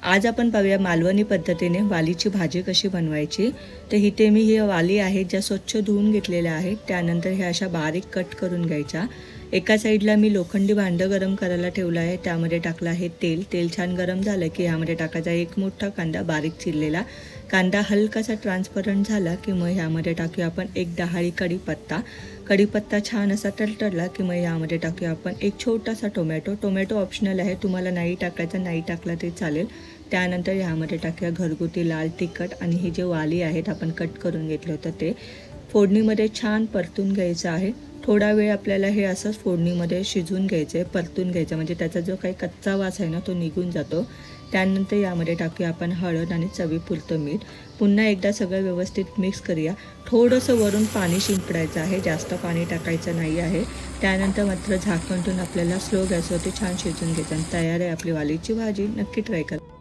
आज आपण पाहूया मालवणी पद्धतीने वालीची भाजी कशी बनवायची। तर इथे मी ही वाली आहेत ज्या स्वच्छ धुवून घेतलेल्या आहेत। त्यानंतर ह्या अशा बारीक कट करून घ्यायच्या। एका साईडला मी लोखंडी भांडं गरम करायला ठेवलं आहे, त्यामध्ये टाकलं आहे तेल। तेल छान गरम झालं की ह्यामध्ये टाकायचा एक मोठा कांदा बारीक चिरलेला। कांदा हलकासा ट्रान्सपरंट झाला की मग ह्यामध्ये टाकूया आपण एक डहाळी कढीपत्ता। कढीपत्ता छान असा तडतडला की मग ह्यामध्ये टाकूया आपण एक छोटासा टोमॅटो। टोमॅटो ऑप्शनल आहे, तुम्हाला नाही टाकायचं नाही टाकला तरी चालेल। त्यानंतर ह्यामध्ये टाकूया घरगुती लाल तिखट आणि हे जे वाली आहेत आपण कट करून घेतलं होतं ते फोडणीमध्ये छान परतून घ्यायचं आहे। थोडा वेळ आपल्याला हे असंच फोडणीमध्ये शिजवून घ्यायचं आहे, परतून घ्यायचं, म्हणजे त्याचा जो काही कच्चा वास आहे ना तो निघून जातो। त्यानंतर यामध्ये टाकूया आपण हळद आणि चवीपुरतं मीठ। पुन्हा एकदा सगळं व्यवस्थित मिक्स करूया। थोडंसं वरून पाणी शिंपडायचं आहे, जास्त पाणी टाकायचं नाही आहे। त्यानंतर मात्र झाकण ठेवून आपल्याला स्लो गॅसवरती छान शिजवून घ्यायचं आणि तयार आहे आपली वालीची भाजी। नक्की ट्राय करा।